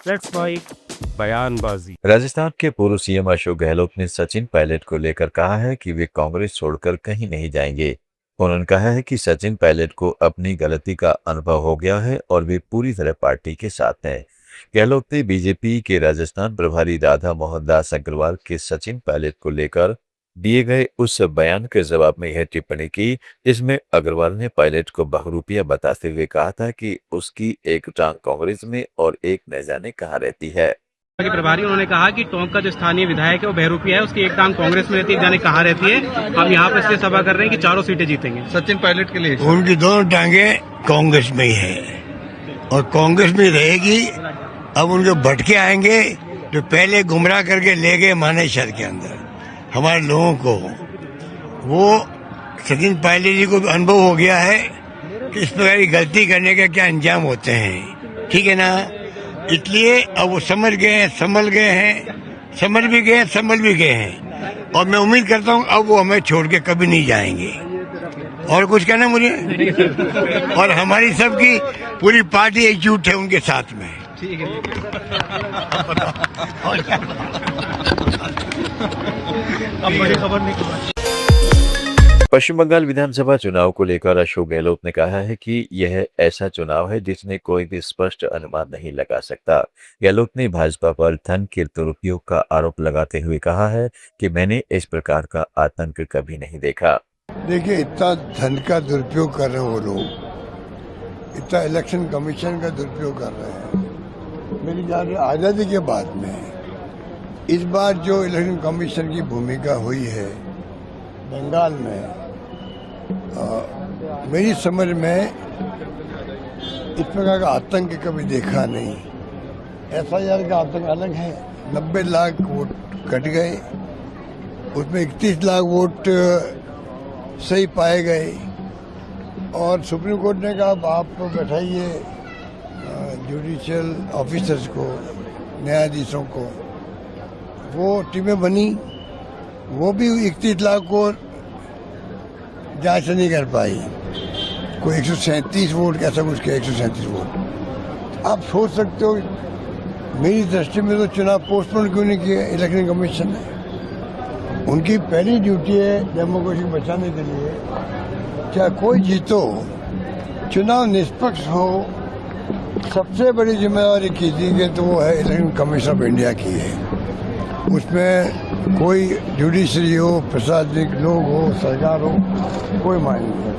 Let's fight बयानबाजी। राजस्थान के पूर्व सीएम अशोक गहलोत ने सचिन पायलट को लेकर कहा है कि वे कांग्रेस छोड़कर कहीं नहीं जाएंगे। उन्होंने कहा है कि सचिन पायलट को अपनी गलती का अनुभव हो गया है और वे पूरी तरह पार्टी के साथ हैं। गहलोत ने बीजेपी के राजस्थान प्रभारी राधा मोहन दास अग्रवाल के सचिन पायलट को लेकर दिए गए उस बयान के जवाब में यह टिप्पणी की, जिसमें अग्रवाल ने पायलट को बहरूपिया बताते हुए कहा था कि उसकी एक टांग कांग्रेस में और एक न जाने कहाँ रहती है। के प्रभारी उन्होंने कहा कि टोंक का जो स्थानीय विधायक है वो बहरूपिया है, उसकी एक टांग कांग्रेस में रहती है, एक जाने कहाँ रहती है। हम यहाँ पर इसलिए सभा कर रहे हैं कि चारों सीटें जीतेंगे सचिन पायलट के लिए। उनकी दोनों टांगे कांग्रेस में ही है और कांग्रेस में रहेगी। अब उनके भटके आएंगे जो पहले गुमराह करके ले गए मानेसर के अंदर हमारे लोगों को, वो सचिन पायलट जी को भी अनुभव हो गया है कि इस प्रकार की गलती करने के क्या अंजाम होते हैं, ठीक है ना। इसलिए अब वो समझ गए हैं, संभल गए हैं, समझ भी गए, संभल भी गए हैं और मैं उम्मीद करता हूँ अब वो हमें छोड़ के कभी नहीं जाएंगे। और कुछ कहना मुझे? और हमारी सबकी पूरी पार्टी एकजुट है उनके साथ में। ठीक है। अब बड़ी खबर नहीं। पश्चिम बंगाल विधानसभा चुनाव को लेकर अशोक गहलोत ने कहा है कि यह ऐसा चुनाव है जिसमें कोई भी स्पष्ट अनुमान नहीं लगा सकता। गहलोत ने भाजपा पर धन के दुरुपयोग का आरोप लगाते हुए कहा है कि मैंने इस प्रकार का आतंक कभी नहीं देखा। देखिए, इतना धन का दुरुपयोग कर रहे हैं वो लोग, इतना इलेक्शन कमीशन का दुरुपयोग कर रहे हैं। मेरी ख्याल आज़ादी के बाद में इस बार जो इलेक्शन कमीशन की भूमिका हुई है बंगाल में, मेरी समझ में इस प्रकार का आतंक कभी देखा नहीं। एफआईआर का आतंक अलग है। 90 लाख वोट कट गए, उसमें 31 लाख वोट सही पाए गए और सुप्रीम कोर्ट ने कहा आप बैठाइए जुडिशियल ऑफिसर्स को, न्यायाधीशों को। वो टीमें बनी, वो भी 31 लाख को जांच नहीं कर पाई। कोई 137 वोट ऐसा कुछ किया, 137 वोट। आप सोच सकते हो, मेरी दृष्टि में तो चुनाव पोस्टपोन क्यों नहीं किया इलेक्शन कमीशन ने। उनकी पहली ड्यूटी है डेमोक्रेसी को बचाने के लिए, चाहे कोई जीतो, चुनाव निष्पक्ष हो। सबसे बड़ी जिम्मेदारी कीजिए तो वो है इलेक्शन कमीशन ऑफ इंडिया की है। उसमें कोई जुडिशरी हो, प्रशासनिक लोग हो, सरकार हो, कोई मायने नहीं।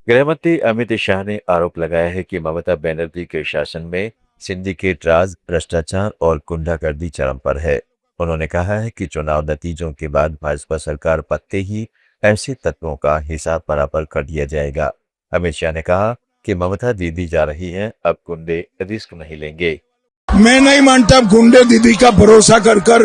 गृहमंत्री अमित शाह ने आरोप लगाया है कि ममता बनर्जी के शासन में सिंडिकेट राज, भ्रष्टाचार और गुंडागर्दी चरम पर है। उन्होंने कहा है कि चुनाव नतीजों के बाद भाजपा सरकार पत्ते ही ऐसे तत्वों का हिसाब बराबर कर दिया जाएगा। अमित शाह ने कहा कि ममता दीदी जा रही हैं, अब गुंडे रिस्क नहीं लेंगे। मैं नहीं मानता गुंडे दीदी का भरोसा कर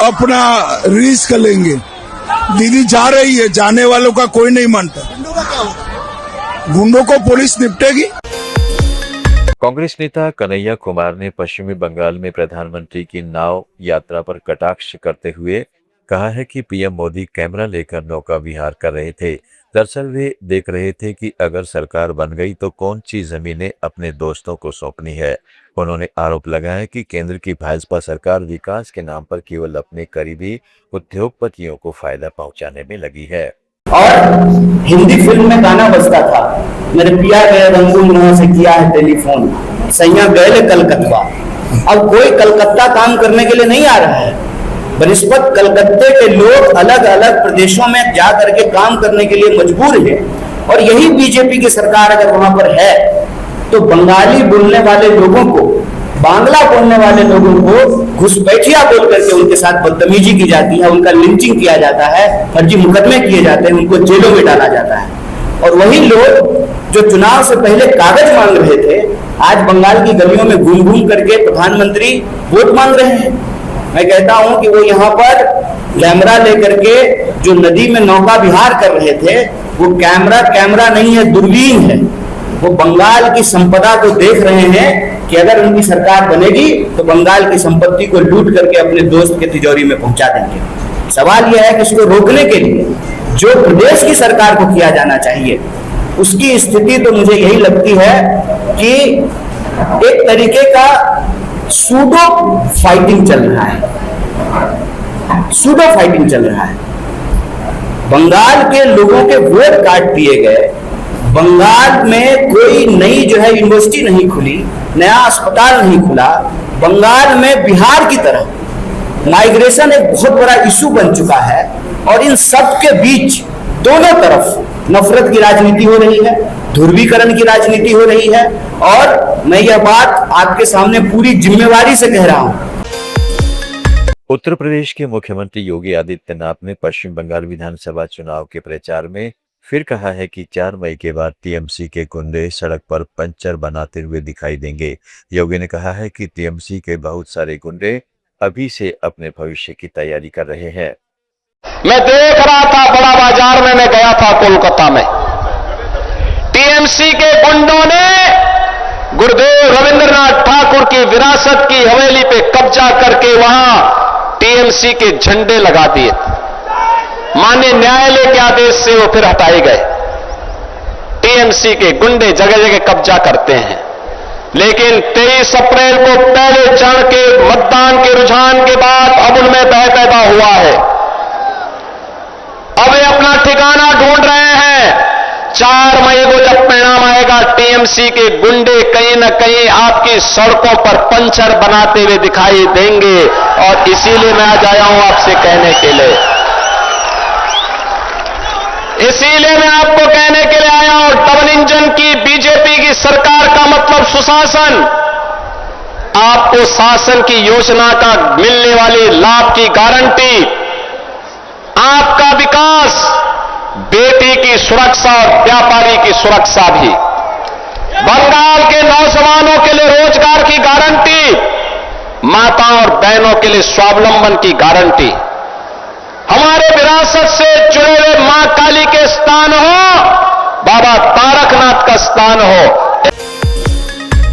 अपना रिस्क लेंगे। दीदी जा रही है, जाने वालों का कोई नहीं मानता। गुंडों को पुलिस निपटेगी। कांग्रेस नेता कन्हैया कुमार ने पश्चिमी बंगाल में प्रधानमंत्री की नाव यात्रा पर कटाक्ष करते हुए कहा है कि पीएम मोदी कैमरा लेकर नौका विहार कर रहे थे। दरअसल वे देख रहे थे कि अगर सरकार बन गई तो कौन सी जमीनें अपने दोस्तों को सौंपनी है। उन्होंने आरोप लगाया कि केंद्र की भाजपा सरकार विकास के नाम पर केवल अपने करीबी उद्योगपतियों को फायदा पहुंचाने में लगी है। और हिंदी फिल्म में गाना बजता था, मेरे पिया गए रंगून वहां से किया है टेलीफोन, सैया गए कलकत्ता। अब कोई कलकत्ता काम करने के लिए नहीं आ रहा है। बनिस्बत कलकत्ते के लोग अलग अलग प्रदेशों में जा करके काम करने के लिए मजबूर हैं। और यही बीजेपी की सरकार अगर वहां पर है तो बंगाली बोलने वाले लोगों को, बांग्ला बोलने वाले लोगों को घुसपैठिया बोल करके उनके साथ बदतमीजी की जाती है, उनका लिंचिंग किया जाता है, फर्जी मुकदमे किए जाते हैं, उनको जेलों में डाला जाता है। और वही लोग जो चुनाव से पहले कागज मांग रहे थे, आज बंगाल की गलियों में घूम घूम करके प्रधानमंत्री वोट मांग रहे हैं। मैं कहता हूं कि वो यहाँ पर कैमरा लेकर के जो नदी में नौका विहार कर रहे थे, वो कैमरा नहीं है, दूरबीन है। वो बंगाल की संपदा को देख रहे हैं कि अगर उनकी सरकार बनेगी तो बंगाल की संपत्ति को लूट करके अपने दोस्त के तिजोरी में पहुंचा देंगे। सवाल यह है कि इसको रोकने के लिए जो प्रदेश की सरकार को किया जाना चाहिए, उसकी स्थिति तो मुझे यही लगती है कि एक तरीके का सूडो फाइटिंग चल रहा है, सूडो फाइटिंग चल रहा है। बंगाल के लोगों के वोट काट दिए गए, बंगाल में कोई नई जो है यूनिवर्सिटी नहीं खुली, नया अस्पताल नहीं खुला, बंगाल में बिहार की तरह माइग्रेशन एक बहुत बड़ा इशू बन चुका है, और इन सब के बीच दोनों तरफ नफरत की राजनीति हो रही है, ध्रुवीकरण की राजनीति हो रही है। और मैं यह बात आपके सामने पूरी जिम्मेवारी से कह रहा हूं। उत्तर प्रदेश के मुख्यमंत्री योगी आदित्यनाथ ने पश्चिम बंगाल विधानसभा चुनाव के प्रचार में फिर कहा है कि 4 मई के बाद टीएमसी के गुंडे सड़क पर पंचर बनाते हुए दिखाई देंगे। योगी ने कहा है कि टीएमसी के बहुत सारे गुंडे अभी से अपने भविष्य की तैयारी कर रहे हैं। मैं देख रहा था बड़ा बाजार में, मैं गया था कोलकाता में, टीएमसी के गुंडों ने गुरुदेव रविंद्रनाथ ठाकुर की विरासत की हवेली पे कब्जा करके वहां टीएमसी के झंडे लगा दिए। माननीय न्यायालय के आदेश से वो फिर हटाए गए। टीएमसी के गुंडे जगह जगह कब्जा करते हैं, लेकिन 23 अप्रैल को पहले चरण के मतदान के रुझान के बाद अब उनमें भय पैदा हुआ है। अब वे अपना ठिकाना ढूंढ रहे हैं। 4 मई को जब परिणाम आएगा, टीएमसी के गुंडे कहीं न कहीं आपकी सड़कों पर पंचर बनाते हुए दिखाई देंगे, और इसीलिए मैं आज आया हूं आपसे कहने के लिए, इसीलिए मैं आपको कहने के लिए आया हूं, डबल इंजन की बीजेपी की सरकार का मतलब सुशासन। आपको शासन की योजना का मिलने वाले लाभ की गारंटी, आपका विकास, बेटी की सुरक्षा और व्यापारी की सुरक्षा भी, बंगाल के नौजवानों के लिए रोजगार की गारंटी, माताओं और बहनों के लिए स्वावलंबन की गारंटी, हमारे विरासत से जुड़े हुए मां काली के स्थान हो, बाबा तारकनाथ का स्थान हो।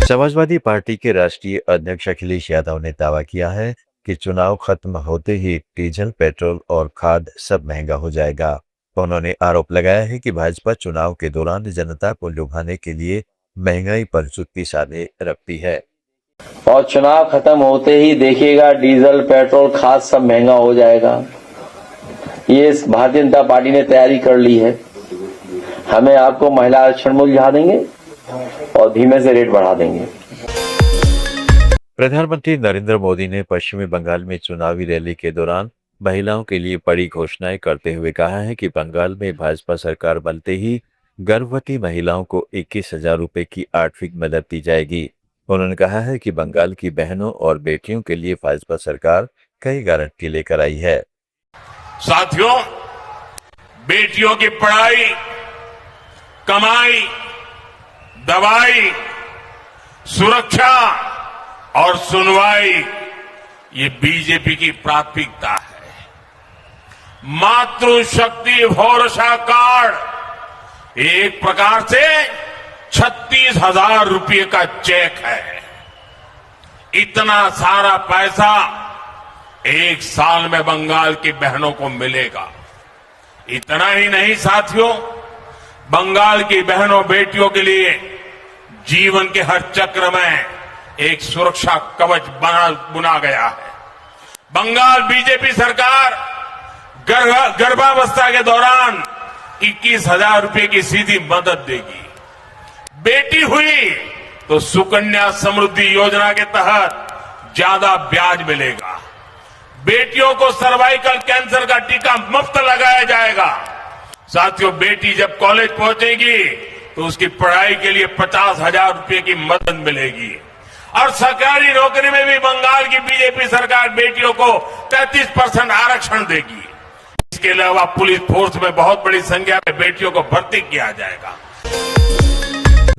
समाजवादी पार्टी के राष्ट्रीय अध्यक्ष अखिलेश यादव ने दावा किया है कि चुनाव खत्म होते ही डीजल, पेट्रोल और खाद सब महंगा हो जाएगा। उन्होंने आरोप लगाया है कि भाजपा चुनाव के दौरान जनता को लुभाने के लिए महंगाई पर जुत्ती साधे रखती है, और चुनाव खत्म होते ही देखिएगा डीजल, पेट्रोल, खाद सब महंगा हो जाएगा। ये भारतीय जनता पार्टी ने तैयारी कर ली है। हमें आपको महिला आरक्षण मूल्य बढ़ा देंगे और धीमे से रेट बढ़ा देंगे। प्रधानमंत्री नरेंद्र मोदी ने पश्चिमी बंगाल में चुनावी रैली के दौरान महिलाओं के लिए बड़ी घोषणाएं करते हुए कहा है कि बंगाल में भाजपा सरकार बनते ही गर्भवती महिलाओं को 21,000 रुपए की आर्थिक मदद दी जाएगी। उन्होंने कहा है कि बंगाल की बहनों और बेटियों के लिए भाजपा सरकार कई गारंटी लेकर आई है। साथियों, बेटियों की पढ़ाई, कमाई, दवाई, सुरक्षा और सुनवाई, ये बीजेपी की प्राथमिकता है। मातृशक्ति भरोसा कार्ड एक प्रकार से 36,000 रुपये का चेक है। इतना सारा पैसा एक साल में बंगाल की बहनों को मिलेगा। इतना ही नहीं साथियों, बंगाल की बहनों बेटियों के लिए जीवन के हर चक्र में एक सुरक्षा कवच बुना गया है। बंगाल बीजेपी सरकार गर्भावस्था के दौरान 21,000 रुपये की सीधी मदद देगी। बेटी हुई तो सुकन्या समृद्धि योजना के तहत ज्यादा ब्याज मिलेगा। बेटियों को सर्वाइकल कैंसर का टीका मुफ्त लगाया जाएगा। साथियों, बेटी जब कॉलेज पहुंचेगी तो उसकी पढ़ाई के लिए 50,000 रुपये की मदद मिलेगी। और सरकारी नौकरी में भी बंगाल की बीजेपी सरकार बेटियों को 33% आरक्षण देगी। इसके अलावा पुलिस फोर्स में बहुत बड़ी संख्या में बेटियों को भर्ती किया जाएगा।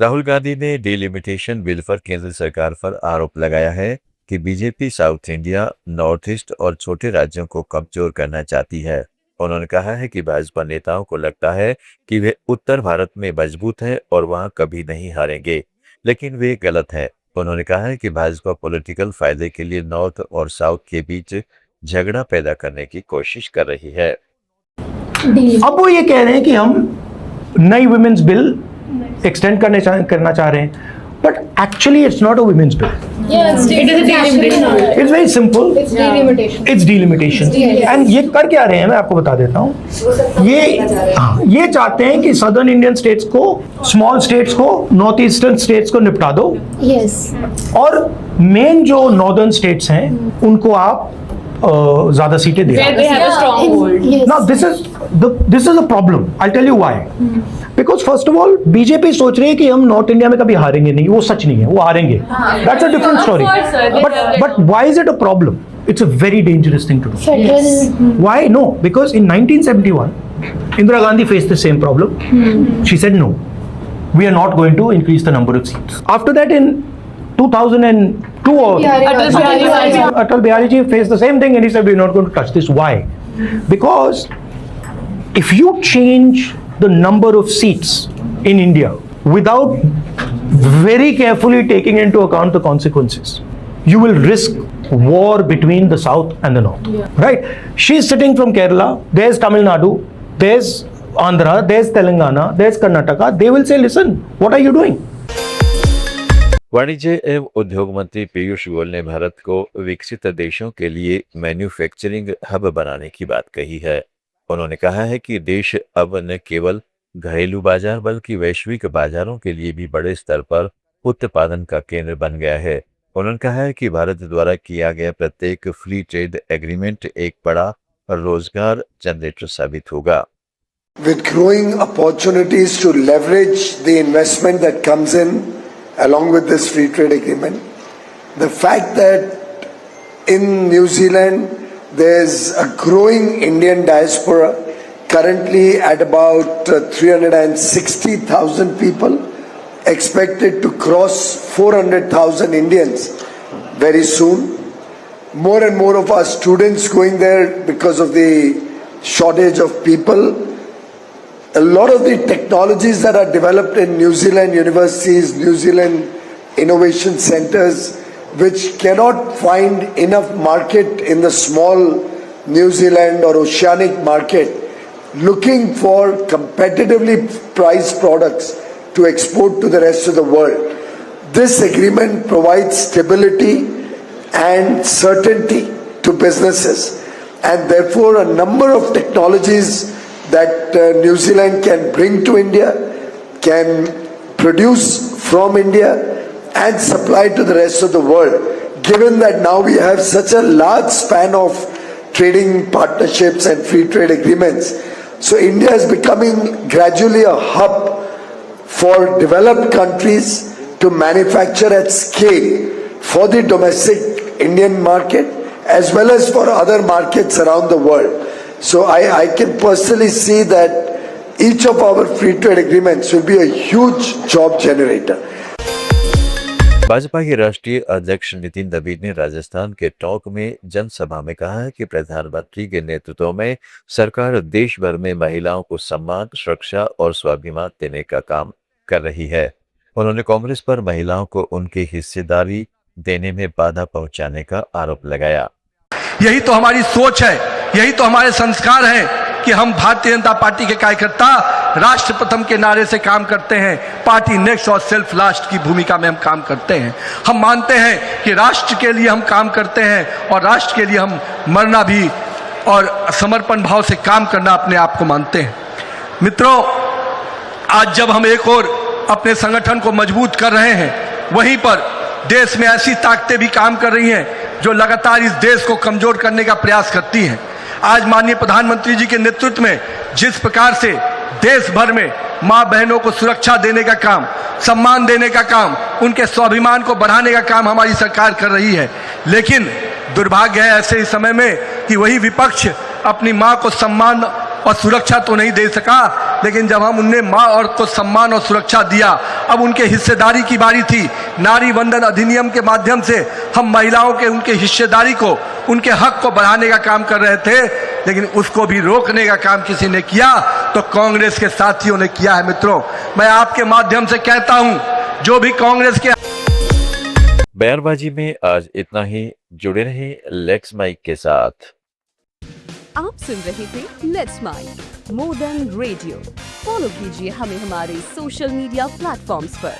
राहुल गांधी ने डिलिमिटेशन बिल पर केंद्र सरकार पर आरोप लगाया है कि BJP south India, north east और छोटे राज्यों को कमजोर करना चाहती है। उन्होंने कहा है कि भाजपा नेताओं को लगता है कि वे उत्तर भारत में मजबूत हैं और वहां कभी नहीं हारेंगे, लेकिन वे गलत है। उन्होंने कहा है कि भाजपा पॉलिटिकल फायदे के लिए नॉर्थ और साउथ के बीच झगड़ा पैदा करने की कोशिश कर रही है। अब वो ये कह रहे हैं कि हम नई वुमेन्स बिल एक्सटेंड करना चाह रहे हैं, but actually it's not a women's bill. Yes, it is a delimitation. It's very simple. It's delimitation. It's delimitation. And ये कर क्या रहे हैं, मैं आपको बता देता हूँ. ये चाहते हैं कि सदर्न इंडियन स्टेट्स को, स्मॉल स्टेट्स को, नॉर्थ ईस्टर्न स्टेट्स को निपटा दो. Yes. और मेन जो नॉर्दर्न स्टेट्स हैं उनको आप ज्यादा सीटें दे. they have a strong hold. Yes. Now this is a problem. I'll tell you why. Because first of all, BJP सोच रही है कि हम नॉर्थ इंडिया में कभी हारेंगे नहीं. वो सच नहीं है, वो हारेंगे. That's a different story. But why is it a problem? It's a very dangerous thing to do. Federal. Why? No, because in 1971, Indira Gandhi faced the same problem. She said no, we are not going to increase the number of seats. After that, in 2002, Atal Bihari Ji faced the same thing and he said we're not going to touch this. Why? Because if you change the number of seats in India without very carefully taking into account the consequences, you will risk war between the south and the north. Right? She's sitting from Kerala, there's Tamil Nadu, there's Andhra, there's Telangana, there's Karnataka. They will say, listen, what are you doing? वाणिज्य एवं उद्योग मंत्री पीयूष गोयल ने भारत को विकसित देशों के लिए मैन्युफैक्चरिंग हब बनाने की बात कही है. उन्होंने कहा है कि देश अब न केवल घरेलू बाजार बल्कि वैश्विक बाजारों के लिए भी बड़े स्तर पर उत्पादन का केंद्र बन गया है. उन्होंने कहा है कि भारत द्वारा किया गया प्रत्येक फ्री ट्रेड एग्रीमेंट एक बड़ा रोजगार जनरेटर साबित होगा. With growing opportunities to leverage the investment that comes in along with this free trade agreement, the fact that in New Zealand there's a growing Indian diaspora, currently at about 360,000 people, expected to cross 400,000 Indians very soon. More and more of our students going there because of the shortage of people. A lot of the technologies that are developed in New Zealand universities, New Zealand innovation centers, which cannot find enough market in the small New Zealand or oceanic market, looking for competitively priced products to export to the rest of the world. This agreement provides stability and certainty to businesses, and therefore a number of technologies that New Zealand can bring to India, can produce from India and supply to the rest of the world, given that now we have such a large span of trading partnerships and free trade agreements. So India is becoming gradually a hub for developed countries to manufacture at scale for the domestic Indian market as well as for other markets around the world. So I can personally see that each of our free trade agreements will be a huge job generator. Bhajpa के राष्ट्रीय अध्यक्ष नितिन दबी ने राजस्थान के टोंक में जनसभा में कहा है कि प्रधानमंत्री के नेतृत्व में सरकार देश भर में महिलाओं को सम्मान, सुरक्षा और स्वाभिमान देने का काम कर रही है. उन्होंने कांग्रेस पर महिलाओं को उनकी हिस्सेदारी देने में बाधा पहुंचाने का आरोप लगाया. यही तो हमारी सोच है, यही तो हमारे संस्कार हैं कि हम भारतीय जनता पार्टी के कार्यकर्ता राष्ट्र प्रथम के नारे से काम करते हैं. पार्टी नेक्स्ट और सेल्फ लास्ट की भूमिका में हम काम करते हैं. हम मानते हैं कि राष्ट्र के लिए हम काम करते हैं और राष्ट्र के लिए हम मरना भी और समर्पण भाव से काम करना अपने आप को मानते हैं. मित्रों, आज जब हम एक और अपने संगठन को मजबूत कर रहे हैं, वहीं पर देश में ऐसी ताकतें भी काम कर रही हैं जो लगातार इस देश को कमजोर करने का प्रयास करती हैं. आज माननीय प्रधानमंत्री जी के नेतृत्व में जिस प्रकार से देश भर में मां बहनों को सुरक्षा देने का काम, सम्मान देने का काम, उनके स्वाभिमान को बढ़ाने का काम हमारी सरकार कर रही है, लेकिन दुर्भाग्य है ऐसे ही समय में कि वही विपक्ष अपनी मां को सम्मान और सुरक्षा तो नहीं दे सका, लेकिन जब हम उन्हें मां और को सम्मान और सुरक्षा दिया, अब उनके हिस्सेदारी की बारी थी. नारी वंदन अधिनियम के माध्यम से हम महिलाओं के उनके हिस्सेदारी को, उनके हक को बढ़ाने का काम कर रहे थे, लेकिन उसको भी रोकने का काम किसी ने किया तो कांग्रेस के साथियों ने किया है. मित्रों, मैं आपके माध्यम से कहता हूं, जो भी कांग्रेस के बयानबाजी में आज इतना ही. जुड़े रहे लेट्स माइक के साथ. आप सुन रहे थे let's mic more than radio. Follow कीजिए हमें हमारे सोशल मीडिया प्लेटफॉर्म्स पर.